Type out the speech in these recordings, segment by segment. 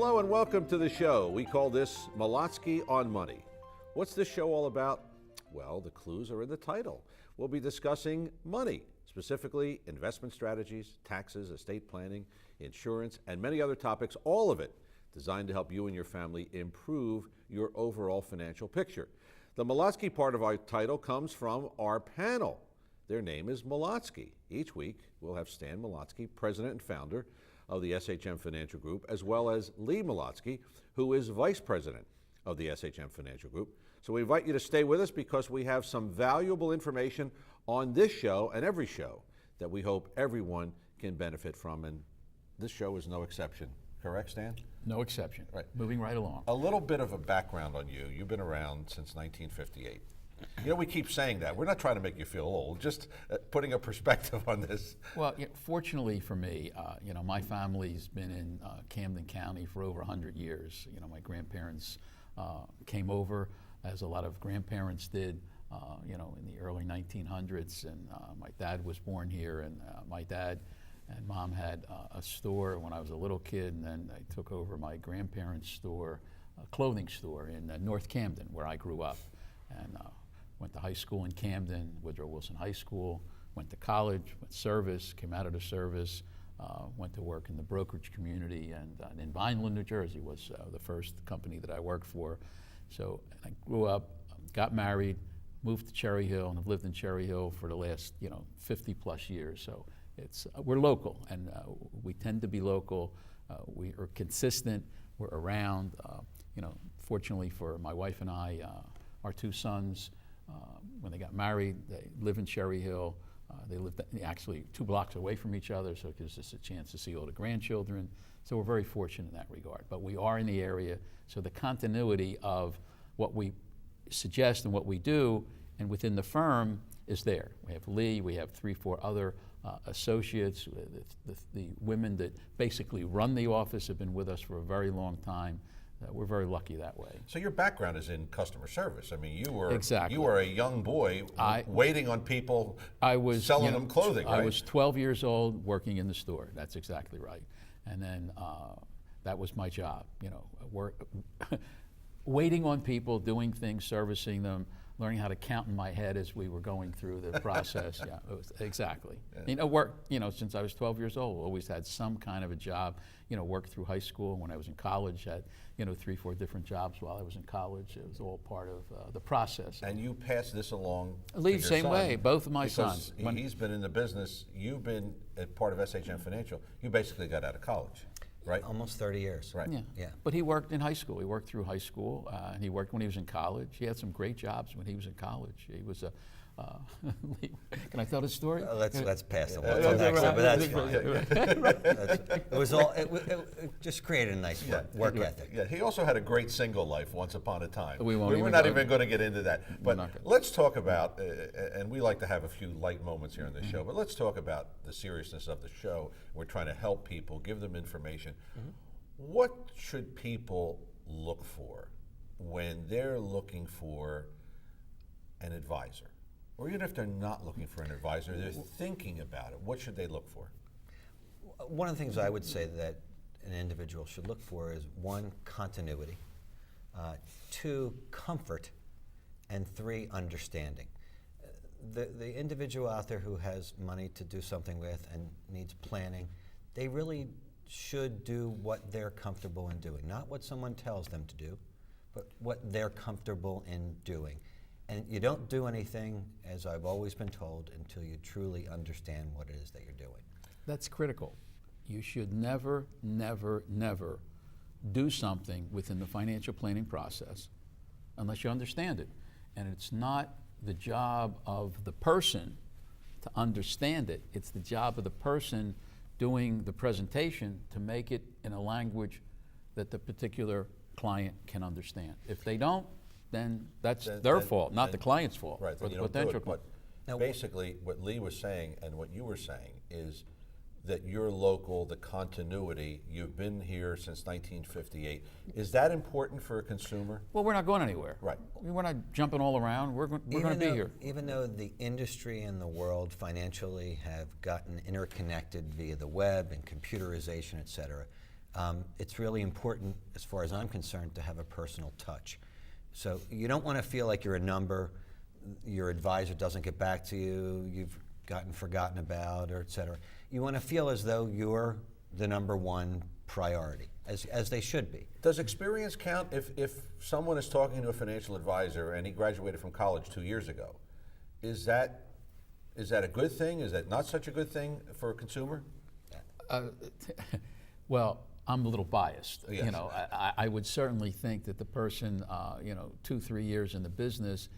Hello and welcome to the show. We call this Molotsky on Money. What's this show all about? Well, the clues are in the title. We'll be discussing money, specifically investment strategies, taxes, estate planning, insurance, and many other topics, all of it designed to help you and your family improve your overall financial picture. The Molotsky part of our title comes from our panel. Their name is Molotsky. Each week, we'll have Stan Molotsky, president and founder of the SHM Financial Group, as well as Lee Molotsky, who is vice president of the SHM Financial Group. So we invite you to stay with us because we have some valuable information on this show and every show that we hope everyone can benefit from, and this show is no exception. Correct, Stan? No exception. Right. Moving right along. A little bit of a background on you. You've been around since 1958. You know, we keep saying that. We're not trying to make you feel old, just putting a perspective on this. Well, fortunately for me, my family's been in Camden County for over 100 years. My grandparents came over, as a lot of grandparents did, in the early 1900s, and my dad was born here, and my dad and mom had a store when I was a little kid, and then I took over my grandparents' store, a clothing store in North Camden, where I grew up, and went to high school in Camden, Woodrow Wilson High School, went to college, went service, came out of the service, went to work in the brokerage community, and in Vineland, New Jersey was the first company that I worked for. So I grew up, got married, moved to Cherry Hill, and have lived in Cherry Hill for the last 50 plus years. So we're local, and we tend to be local. We are consistent. We're around. Fortunately for my wife and I, our two sons, when they got married, they live in Cherry Hill. They lived actually 2 blocks away from each other, so it gives us a chance to see all the grandchildren. So we're very fortunate in that regard. But we are in the area, so the continuity of what we suggest and what we do, and within the firm, is there. We have Lee, we have 3-4 other associates. The women that basically run the office have been with us for a very long time. We're very lucky that way. So your background is in customer service. I mean, you were Exactly. You were a young boy waiting on people, selling them clothing, right? I was 12 years old working in the store. That's exactly right. And then that was my job, waiting on people, doing things, servicing them, learning how to count in my head as we were going through the process. Yeah, it was, exactly. Yeah. Work, since I was 12 years old, always had some kind of a job. Worked through high school. When I was in college, had 3-4 different jobs while I was in college. It was all part of the process. And you passed this along Lee, to your same son, way. Both of my sons. When he's been in the business, you've been a part of SHM Financial. You basically got out of college, right? Almost 30 years. Right. Yeah. But he worked in high school. He worked through high school, and he worked when he was in college. He had some great jobs when he was in college. He was a. Can I tell the story? Let's pass it on next, but that's fine. It was all. It just created a nice work ethic. Yeah, he also had a great single life once upon a time. We're not even going to get into that. But let's talk about, and we like to have a few light moments here on the show, but let's talk about the seriousness of the show. We're trying to help people, give them information. What should people look for when they're looking for an advisor? Or even if they're not looking for an advisor, they're thinking about it. What should they look for? One of the things I would say that an individual should look for is 1, continuity, 2, comfort, and 3, understanding. The individual out there who has money to do something with and needs planning, they really should do what they're comfortable in doing. Not what someone tells them to do, but what they're comfortable in doing. And you don't do anything, as I've always been told, until you truly understand what it is that you're doing. That's critical. You should never, never, never do something within the financial planning process unless you understand it. And it's not the job of the person to understand it. It's the job of the person doing the presentation to make it in a language that the particular client can understand. If they don't, then that's their fault, not the client's fault. Right, or then the you don't do potential it. But Now, basically, what Lee was saying and what you were saying is that you're local, the continuity, you've been here since 1958. Is that important for a consumer? Well, we're not going anywhere. Right. We're not jumping all around. We're going to be here. Even though the industry and the world financially have gotten interconnected via the web and computerization, et cetera, it's really important, as far as I'm concerned, to have a personal touch. So you don't want to feel like you're a number, your advisor doesn't get back to you, you've gotten forgotten about, or et cetera. You want to feel as though you're the number one priority, as they should be. Does experience count if someone is talking to a financial advisor and he graduated from college 2 years ago? Is that a good thing? Is that not such a good thing for a consumer? Well, I'm a little biased. Yes. You know, I would certainly think that the person, 2-3 years in the business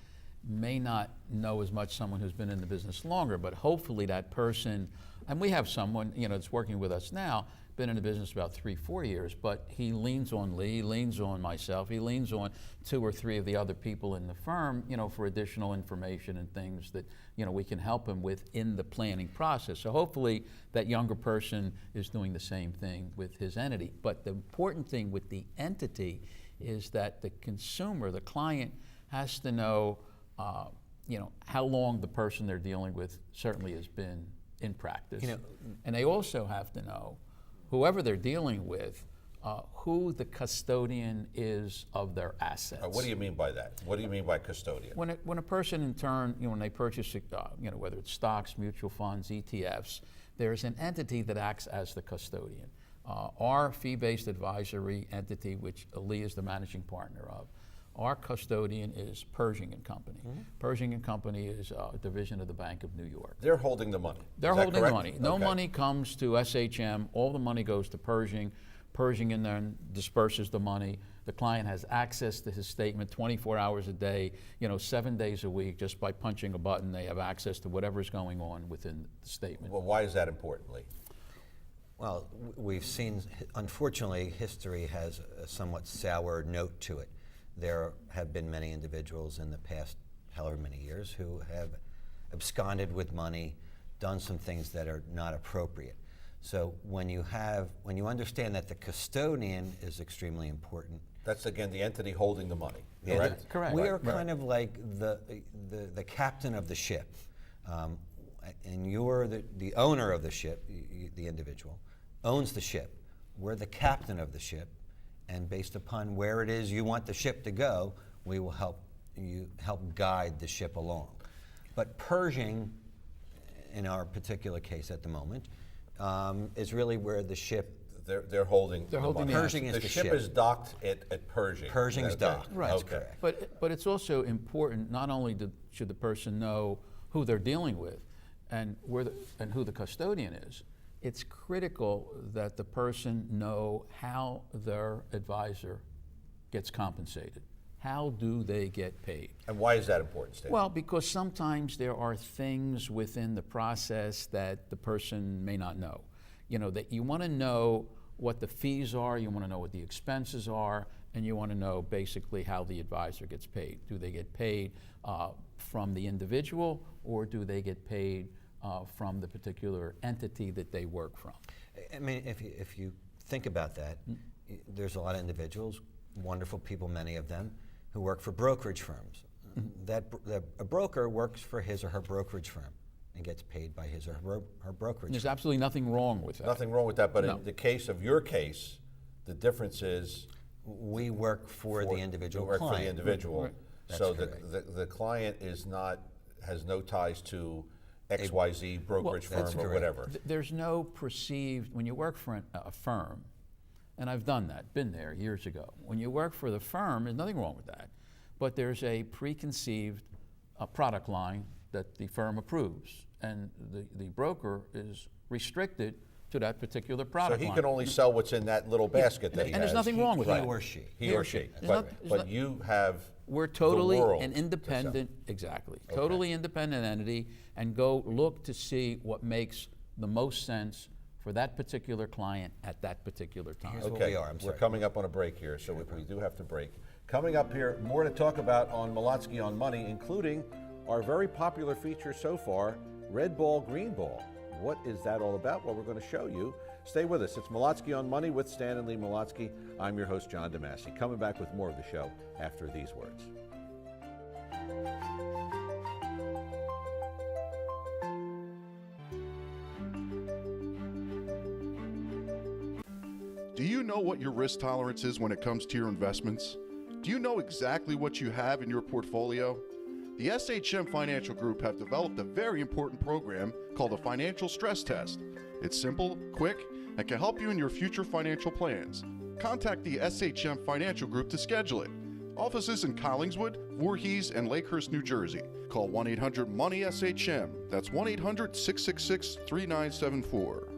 may not know as much someone who's been in the business longer, but hopefully that person, and we have someone, that's working with us now, been in the business about 3-4 years, but he leans on Lee, leans on myself, he leans on 2 or 3 of the other people in the firm, for additional information and things that, we can help him with in the planning process. So hopefully that younger person is doing the same thing with his entity. But the important thing with the entity is that the consumer, the client, has to know, how long the person they're dealing with certainly has been in practice. And they also have to know, whoever they're dealing with, who the custodian is of their assets. What do you mean by that? What do you mean by custodian? When a person in turn, when they purchase, whether it's stocks, mutual funds, ETFs, there's an entity that acts as the custodian. Our fee-based advisory entity, which Lee is the managing partner of, our custodian is Pershing and Company. Mm-hmm. Pershing and Company is a division of the Bank of New York. They're holding the money. They're Is that holding the correct? money. No Okay. money comes to SHM. All the money goes to Pershing. Pershing in then disperses the money. The client has access to his statement 24 hours a day, 7 days a week. Just by punching a button, they have access to whatever's going on within the statement. Well, why is that important, Lee? Well, we've seen, unfortunately, history has a somewhat sour note to it. There have been many individuals in the past however many years who have absconded with money, done some things that are not appropriate. So when you understand that the custodian is extremely important. That's again the entity holding the money, Yeah, correct? Correct. We Right, are kind of like the captain of the ship, and you're the owner of the ship. The individual owns the ship. We're the captain of the ship, and based upon where it is you want the ship to go, we will help guide the ship along. But Pershing, in our particular case at the moment, is really where the ship. They're holding. They're holding money. the Pershing is the the ship ship. is docked at Pershing. Pershing's Okay. docked. Right. That's Okay. correct. But it's also important, not only should the person know who they're dealing with and who the custodian is, it's critical that the person know how their advisor gets compensated. How do they get paid? And why is that important, Stan? Well, because sometimes there are things within the process that the person may not know. That you want to know what the fees are, you want to know what the expenses are, and you want to know basically how the advisor gets paid. Do they get paid from the individual, or do they get paid from the particular entity that they work from? I mean, if you think about that, there's a lot of individuals, wonderful people, many of them, who work for brokerage firms. A broker works for his or her brokerage firm and gets paid by his or her brokerage There's firm. absolutely nothing wrong with that. Nothing wrong with that, but No. in the case of your case, the difference is We work for the individual you work client. for the individual. Right. So That's the client has no ties to XYZ brokerage That's firm or correct. whatever. There's no perceived, when you work for a firm, and I've done that, been there years ago. When you work for the firm, there's nothing wrong with that, but there's a preconceived product line that the firm approves, and the broker is restricted to that particular So product he line. can only sell what's in that little basket that he and has. there's nothing wrong with He that. or she. He or she. There's not- But, there's but not- you have We're the totally world an to sell. independent, exactly, totally independent entity, and go look to see what makes the most sense for that particular client at that particular time. Here's what Okay, we are. I'm we're sorry. coming up on a break here, so we do have to break. Coming up here, more to talk about on Molotsky on Money, including our very popular feature so far, Red Ball, Green Ball. What is that all about? Well, we're going to show you. Stay with us. It's Molotsky on Money with Stan and Lee Molotsky. I'm your host, John DeMasi. Coming back with more of the show after these words. Do you know what your risk tolerance is when it comes to your investments? Do you know exactly what you have in your portfolio? The SHM Financial Group have developed a very important program called a financial stress test. It's simple, quick, and can help you in your future financial plans. Contact the SHM Financial Group to schedule it. Offices in Collingswood, Voorhees, and Lakehurst, New Jersey. Call 1-800-MONEY-SHM. That's 1-800-666-3974.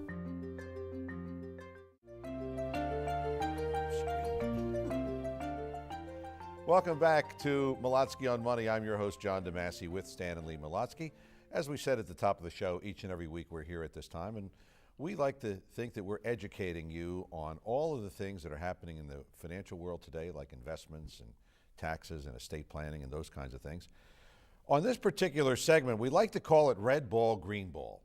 Welcome back to Molotsky on Money. I'm your host, John DeMasi, with Stan and Lee Molotsky. As we said at the top of the show, each and every week we're here at this time, and we like to think that we're educating you on all of the things that are happening in the financial world today, like investments and taxes and estate planning and those kinds of things. On this particular segment, we like to call it red ball, green ball.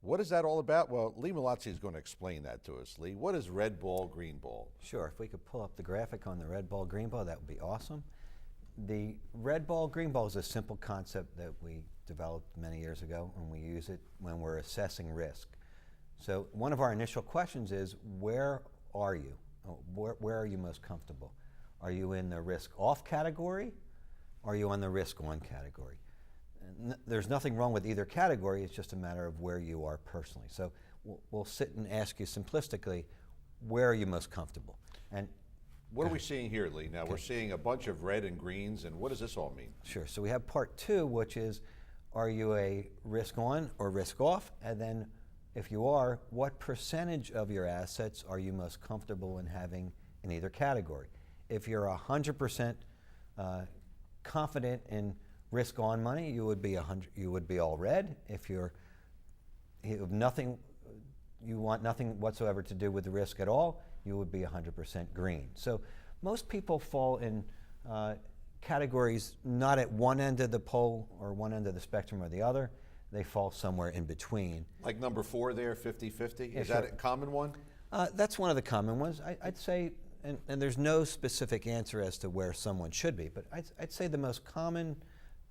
What is that all about? Well, Lee Molotsky is going to explain that to us. Lee, what is red ball, green ball? Sure, if we could pull up the graphic on the red ball, green ball, that would be awesome. The red ball, green ball is a simple concept that we developed many years ago, and we use it when we're assessing risk. So one of our initial questions is, where are you? Where are you most comfortable? Are you in the risk off category? Or are you on the risk on category? There's nothing wrong with either category, it's just a matter of where you are personally. So we'll sit and ask you simplistically, where are you most comfortable? And what are we seeing here, Lee? Now, we're seeing a bunch of red and greens, and what does this all mean? Sure, so we have part two, which is, are you a risk on or risk off? And then if you are, what percentage of your assets are you most comfortable in having in either category? If you're 100% confident in risk on money, you would be all red. If you have nothing, you want nothing whatsoever to do with the risk at all, you would be 100% green. So most people fall in categories not at one end of the pole or one end of the spectrum or the other. They fall somewhere in between. Like number 4 there, 50-50? Yeah, is sure. that a common one? That's one of the common ones. I'd say, and there's no specific answer as to where someone should be, but I'd say the most common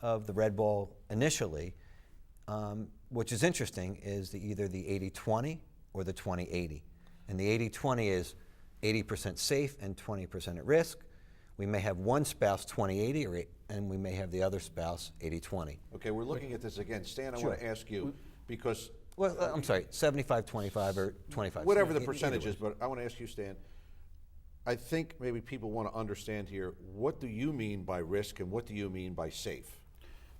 of the red ball initially, which is interesting, is either the 80-20 or the 20-80. And the 80-20 is 80% safe and 20% at risk. We may have one spouse 20-80, and we may have the other spouse 80-20. Okay, we're looking at this again. Stan, I Sure. want to ask you, because... Well, I'm sorry, 75-25 or 25. Whatever the Either percentage way. is, but I want to ask you, Stan, I think maybe people want to understand here, what do you mean by risk and what do you mean by safe?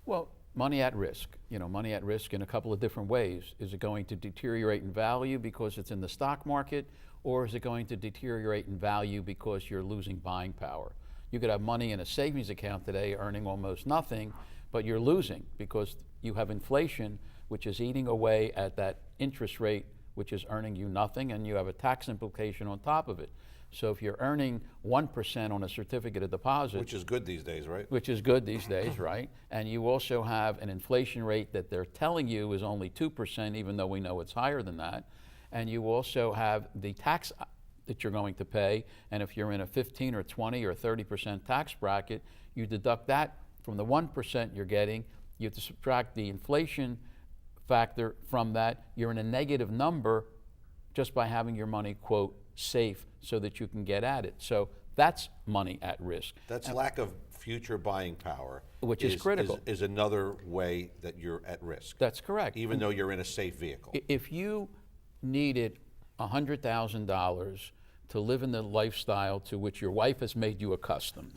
Well, money at risk. Money at risk in a couple of different ways. Is it going to deteriorate in value because it's in the stock market, or is it going to deteriorate in value because you're losing buying power? You could have money in a savings account today earning almost nothing, but you're losing because you have inflation, which is eating away at that interest rate, which is earning you nothing, and you have a tax implication on top of it. So if you're earning 1% on a certificate of deposit, Which is good these days, right? which is good these days, right? And you also have an inflation rate that they're telling you is only 2%, even though we know it's higher than that. And you also have the tax that you're going to pay, and if you're in a 15 or 20 or 30% tax bracket, you deduct that from the 1% you're getting, you have to subtract the inflation factor from that, you're in a negative number just by having your money, quote, safe so that you can get at it. So that's money at risk. That's lack of future buying power. Which is critical. Is another way that you're at risk. That's correct. Even though you're in a safe vehicle. If you needed $100,000 to live in the lifestyle to which your wife has made you accustomed,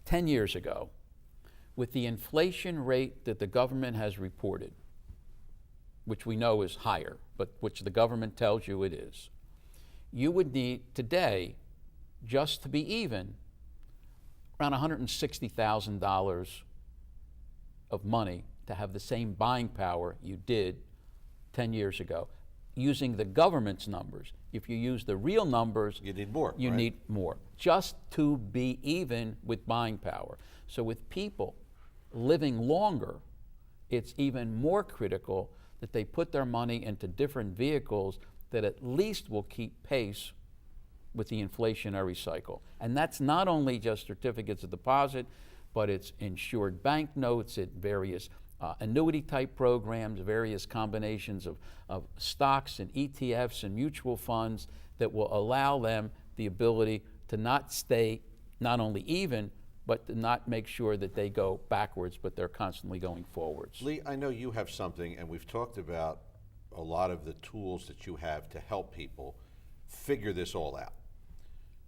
10 years ago, with the inflation rate that the government has reported, which we know is higher, but which the government tells you it is, you would need today, just to be even, around $160,000 of money to have the same buying power you did 10 years ago. Using the government's numbers, if you use the real numbers, You need more, You right? need more, just to be even with buying power. So with people living longer, it's even more critical that they put their money into different vehicles that at least will keep pace with the inflationary cycle. And that's not only just certificates of deposit, but it's insured bank notes, it various annuity type programs, various combinations of stocks and ETFs and mutual funds that will allow them the ability to not stay not only even, but to not make sure that they go backwards, but they're constantly going forwards. Lee, I know you have something, and we've talked about a lot of the tools that you have to help people figure this all out.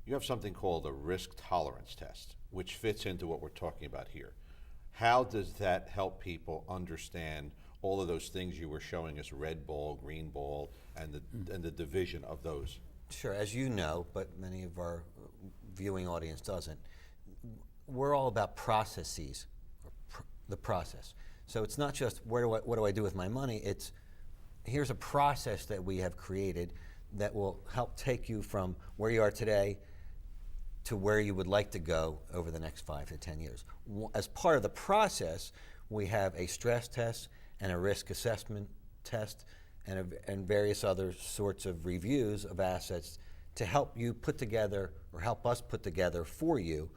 You have something called a risk tolerance test, which fits into what we're talking about here. How does that help people understand all of those things you were showing us, red ball, green ball, and the division of those? Sure, as you know, but many of our viewing audience doesn't, we're all about processes, the process. So it's not just what do I do with my money, it's here's a process that we have created that will help take you from where you are today to where you would like to go over the next 5 to 10 years. As part of the process, we have a stress test and a risk assessment test and various other sorts of reviews of assets to help you put together, or help us put together for you,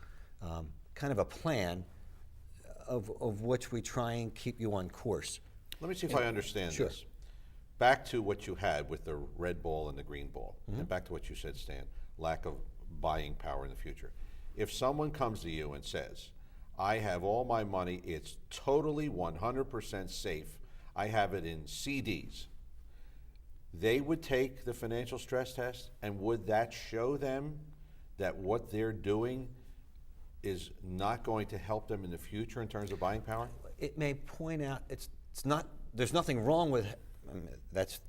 kind of a plan of which we try and keep you on course. Let me see if I understand Sure. this. Back to what you had with the red ball and the green ball, and back to what you said, Stan, lack of buying power in the future. If someone comes to you and says, I have all my money, it's totally 100% safe, I have it in CDs, they would take the financial stress test, and would that show them that what they're doing is not going to help them in the future in terms of buying power? It may point out it's not. There's nothing wrong with.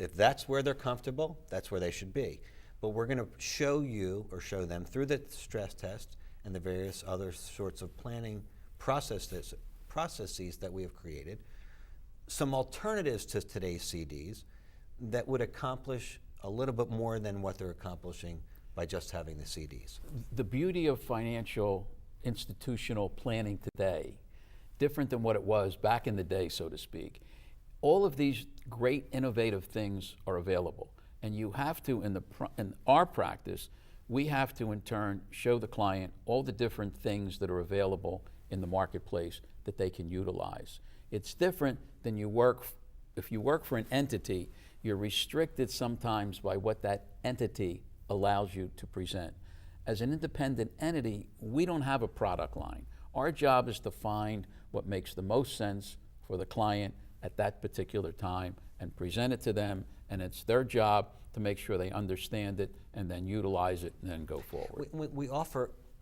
If that's where they're comfortable, that's where they should be. But we're going to show you or show them through the stress test and the various other sorts of planning processes that we have created, some alternatives to today's CDs that would accomplish a little bit more than what they're accomplishing by just having the CDs. The beauty of financial institutional planning today, different than what it was back in the day, so to speak. All of these great innovative things are available, and you have to, in our practice, we have to in turn show the client all the different things that are available in the marketplace that they can utilize. It's different than if you work for an entity, you're restricted sometimes by what that entity allows you to present. As an independent entity, we don't have a product line. Our job is to find what makes the most sense for the client at that particular time and present it to them, and it's their job to make sure they understand it and then utilize it and then go forward. We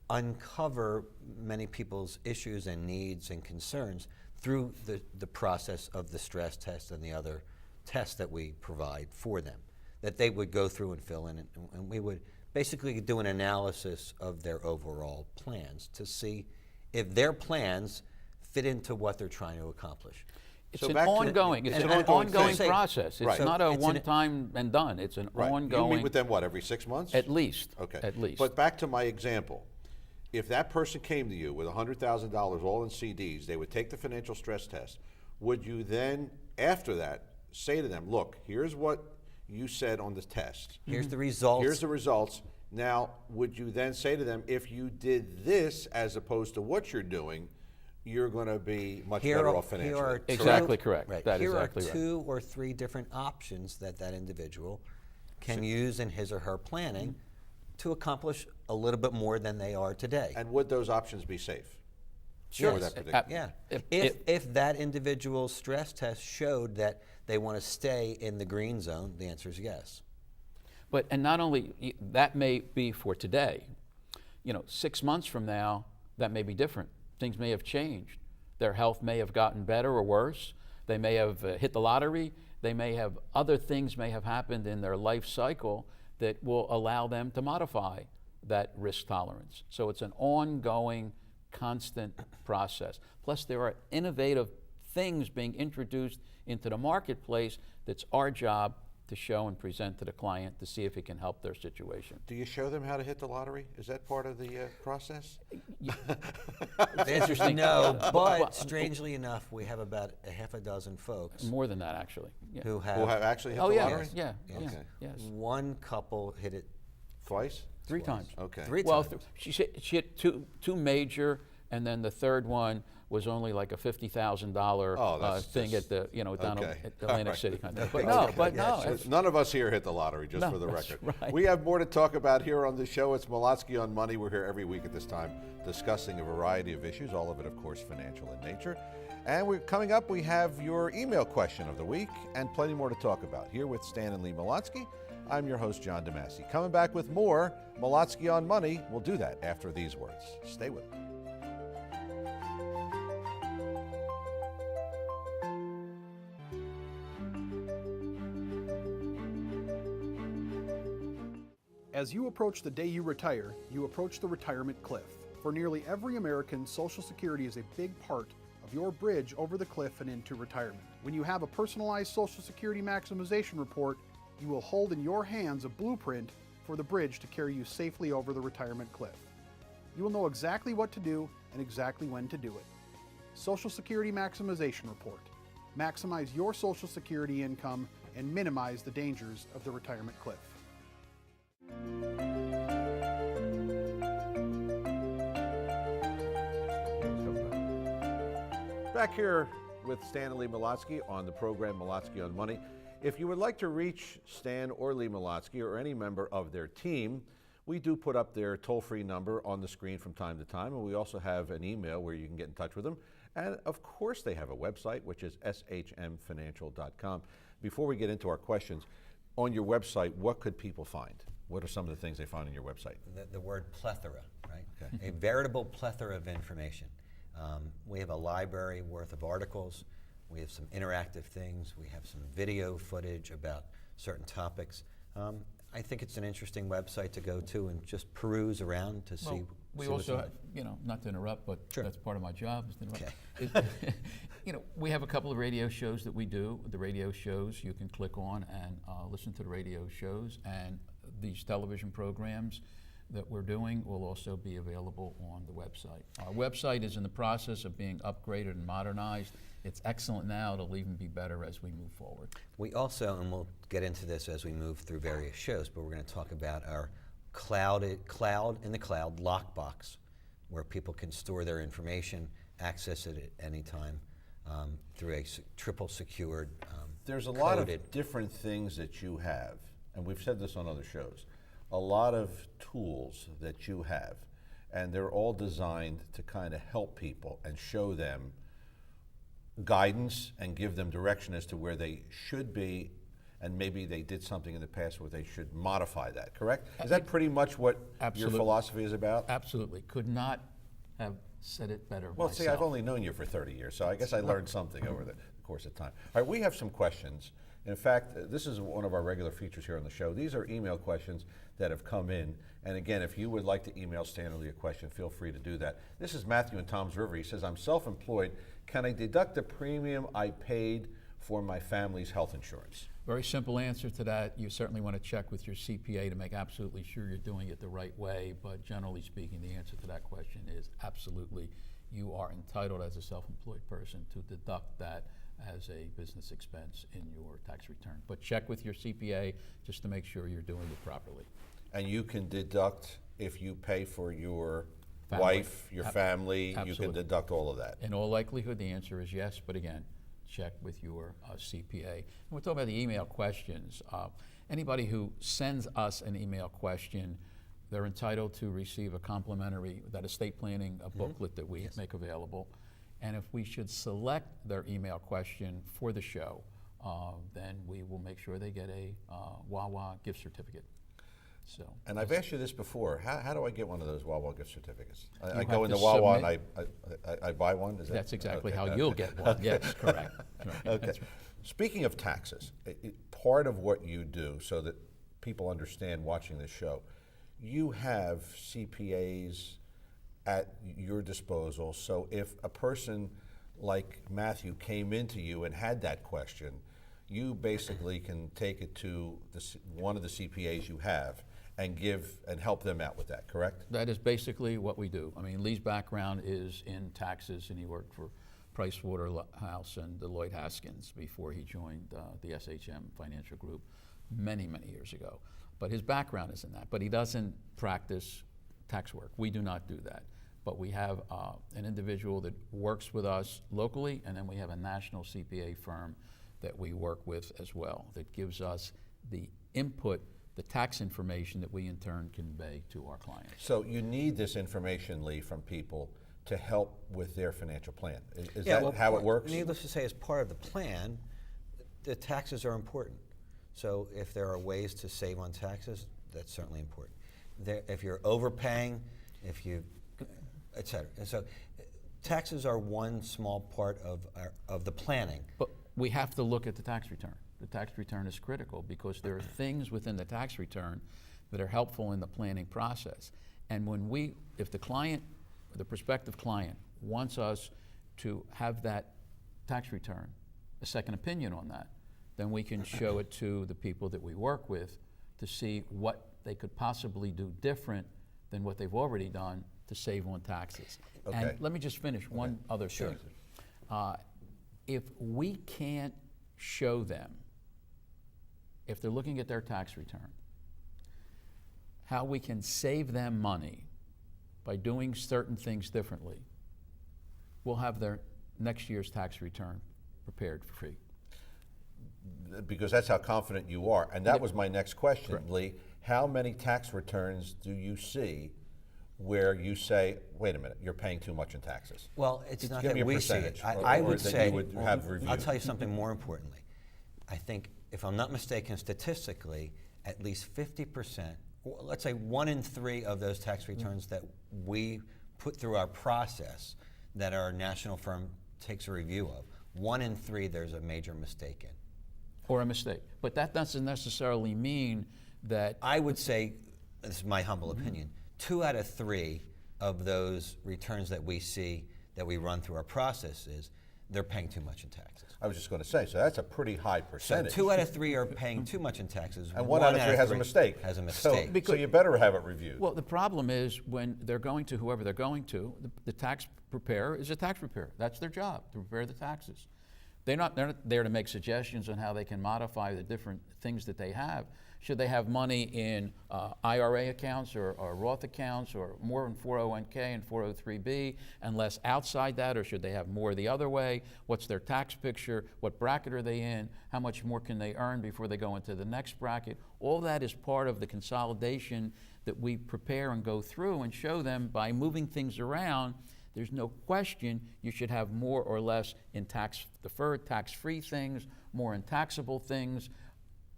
uncover many people's issues and needs and concerns through the process of the stress test and the other tests that we provide for them, that they would go through and fill in, and we would basically do an analysis of their overall plans to see if their plans fit into what they're trying to accomplish. It's So an back to- ongoing, it's it's an an ongoing ongoing thing. process. It's Right. not a It's an- one-time and done. It's an Right. You ongoing. meet with them, what, every 6 months? At least. Okay. At least. But back to my example. If that person came to you with $100,000 all in CDs, they would take the financial stress test. Would you then, after that, say to them, look, here's what you said on the test. Here's the results. Here's the results. Now, would you then say to them, if you did this as opposed to what you're doing, you're going to be much better off financially? Here are two- Exactly correct. Right. That is here exactly are right. 2 or 3 different options that individual can use in his or her planning to accomplish a little bit more than they are today. And would those options be safe? Sure. For that particular- Yeah. If- If that individual's stress test showed that they want to stay in the green zone, the answer is yes. And not only, that may be for today. 6 months from now, that may be different. Things may have changed. Their health may have gotten better or worse. They may have hit the lottery. They may have, other things may have happened in their life cycle that will allow them to modify that risk tolerance. So it's an ongoing, constant process. Plus, there are innovative things being introduced into the marketplace that's our job to show and present to the client to see if it can help their situation. Do you show them how to hit the lottery? Is that part of the process? The answer is no, but strangely enough, we have about a half a dozen folks More than that, actually. Yeah. who Who have actually hit Oh, the yeah, lottery? yeah, Yes. yeah, yes. One couple hit it Twice? 3 times. Okay. 3 Well, times. she hit two major, and then the third one was only like a $50,000 Oh, that's thing just- at the, down okay. at Atlantic All right. City kind of thing. But Okay. no, but Yeah, no. sure. it's- None of us here hit the lottery, just No, for the that's record. right. We have more to talk about here on the show. It's Molotsky on Money. We're here every week at this time discussing a variety of issues, all of it, of course, financial in nature. And coming up, we have your email question of the week and plenty more to talk about. Here with Stan and Lee Molotsky, I'm your host, John DeMasi. Coming back with more Molotsky on Money. We'll do that after these words. Stay with me. As you approach the day you retire, you approach the retirement cliff. For nearly every American, Social Security is a big part of your bridge over the cliff and into retirement. When you have a personalized Social Security maximization report, you will hold in your hands a blueprint for the bridge to carry you safely over the retirement cliff. You will know exactly what to do and exactly when to do it. Social Security Maximization Report. Maximize your Social Security income and minimize the dangers of the retirement cliff. Back here with Stan and Lee Molotsky on the program Molotsky on Money. If you would like to reach Stan or Lee Molotsky or any member of their team, we do put up their toll-free number on the screen from time to time, and we also have an email where you can get in touch with them. And of course they have a website, which is shmfinancial.com. Before we get into our questions, on your website, what could people find? What are some of the things they find on your website? The word plethora, right? Okay. A veritable plethora of information. We have a library worth of articles. We have some interactive things. We have some video footage about certain topics. I think it's an interesting website to go to and just peruse around to see. Well, we see what's also, on it. not to interrupt, but Sure. that's part of my job is to interrupt. We have a couple of radio shows that we do. The radio shows you can click on and listen to the radio shows, and these television programs that we're doing will also be available on the website. Our website is in the process of being upgraded and modernized. It's excellent now. It'll even be better as we move forward. We also, and we'll get into this as we move through various shows, but we're going to talk about our cloud in the cloud lockbox, where people can store their information, access it at any time through a triple secured. There's a lot coded- of different things that you have, and we've said this on other shows, a lot of tools that you have, and they're all designed to kind of help people and show them guidance and give them direction as to where they should be, and maybe they did something in the past where they should modify that, correct? Is that pretty much what Absolutely. your philosophy is about? Absolutely. Could not have said it better Well, myself. see, I've only known you for 30 years, so I guess I learned something over the course of time. All right, we have some questions. In fact, this is one of our regular features here on the show. These are email questions that have come in. And again, if you would like to email Stan or Lee a question, feel free to do that. This is Matthew in Toms River. He says, I'm self-employed. Can I deduct the premium I paid for my family's health insurance? Very simple answer to that. You certainly want to check with your CPA to make absolutely sure you're doing it the right way, but generally speaking, the answer to that question is absolutely. You are entitled as a self-employed person to deduct that as a business expense in your tax return. But check with your CPA just to make sure you're doing it properly. And you can deduct if you pay for your Family. wife, your family, you can Absolutely. deduct all of that. In all likelihood, the answer is yes, but again, check with your CPA. And we're talking about the email questions. Anybody who sends us an email question, they're entitled to receive a complimentary, that estate planning booklet that we make available. And if we should select their email question for the show, then we will make sure they get a Wawa gift certificate. So, And I've asked you this before. How do I get one of those Wawa gift certificates? I You go have into to Wawa and submit- I buy one? Is that- that's exactly okay, how okay. you'll get one. Yes, correct. Right. Okay. That's right. Speaking of taxes, part of what you do so that people understand watching this show, you have CPAs at your disposal. So if a person like Matthew came into you and had that question, you basically can take it to one of the CPAs you have and help them out with that, correct? That is basically what we do. I mean, Lee's background is in taxes, and he worked for Pricewaterhouse and Deloitte Haskins before he joined the SHM Financial Group many, many years ago. But his background is in that. But he doesn't practice tax work. We do not do that. but we have an individual that works with us locally, and then we have a national CPA firm that we work with as well that gives us the input, the tax information that we in turn convey to our clients. So you need this information, Lee, from people to help with their financial plan. Is Yeah, that well, how it works? Needless to say, as part of the plan, the taxes are important. So if there are ways to save on taxes, that's certainly important. If you're overpaying, if you, et cetera. And so taxes are one small part of the planning. But we have to look at the tax return. The tax return is critical because there are things within the tax return that are helpful in the planning process. And if the client, the prospective client, wants us to have that tax return, a second opinion on that, then we can show it to the people that we work with to see what they could possibly do different than what they've already done to save on taxes. Okay. And let me just finish one other thing. If we can't show them, if they're looking at their tax return, how we can save them money by doing certain things differently, we'll have their next year's tax return prepared for free. Because that's how confident you are. And that was my next question, Lee. How many tax returns do you see where you say, wait a minute, you're paying too much in taxes? Well, it's not give me that a we see it. percentage, I or would that say, you would have reviewed. I'll tell you something more importantly. I think, if I'm not mistaken, statistically, at least 50%, let's say 1 in 3 of those tax returns that we put through our process that our national firm takes a review of, 1 in 3 there's a major mistake in. Or a mistake. But that doesn't necessarily mean that I would say, this is my humble opinion, 2 out of 3 of those returns that we see, that we run through our processes, they're paying too much in taxes. I was just going to say, so that's a pretty high So percentage. 2 out of 3 are paying too much in taxes. and 1 out of 3 has a mistake. Has a So- mistake. So you better have it reviewed. well, the problem is when they're going to whoever they're going to, the tax preparer is a tax preparer. That's their job, to prepare the taxes. They're not there to make suggestions on how they can modify the different things that they have. Should they have money in IRA accounts or Roth accounts or more in 401k and 403b and less outside that, or should they have more the other way? What's their tax picture? What bracket are they in? How much more can they earn before they go into the next bracket? All that is part of the consolidation that we prepare and go through and show them by moving things around. There's no question you should have more or less in tax-deferred, tax-free things, more in taxable things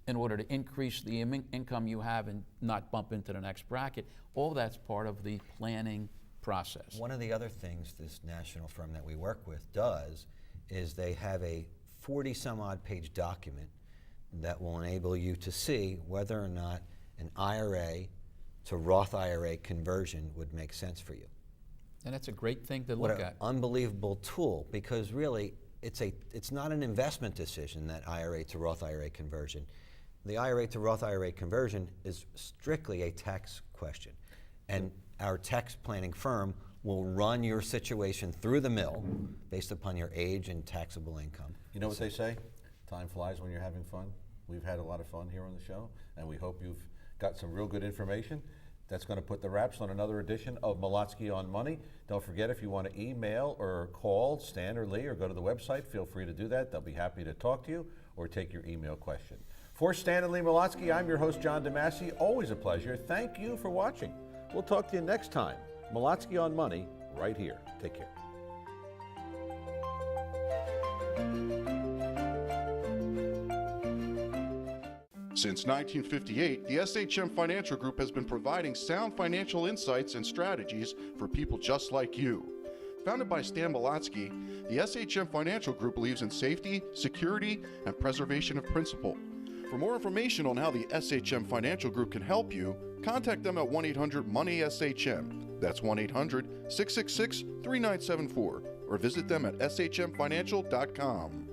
in order to increase the income you have and not bump into the next bracket. All that's part of the planning process. One of the other things this national firm that we work with does is they have a 40-some-odd page document that will enable you to see whether or not an IRA to Roth IRA conversion would make sense for you. And that's a great thing to What look an at. unbelievable tool, because really it's not an investment decision, that IRA to Roth IRA conversion. The IRA to Roth IRA conversion is strictly a tax question. And our tax planning firm will run your situation through the mill based upon your age and taxable income. You know what they say? Time flies when you're having fun. We've had a lot of fun here on the show, and we hope you've got some real good information. That's going to put the wraps on another edition of Molotsky on Money. Don't forget, if you want to email or call Stan or Lee or go to the website, feel free to do that. They'll be happy to talk to you or take your email question. For Stan and Lee Molotsky, I'm your host, John DeMasi. Always a pleasure. Thank you for watching. We'll talk to you next time. Molotsky on Money, right here. Take care. Since 1958, the SHM Financial Group has been providing sound financial insights and strategies for people just like you. Founded by Stan Molotsky, the SHM Financial Group believes in safety, security, and preservation of principal. For more information on how the SHM Financial Group can help you, contact them at 1-800-MONEY-SHM. That's 1-800-666-3974, or visit them at shmfinancial.com.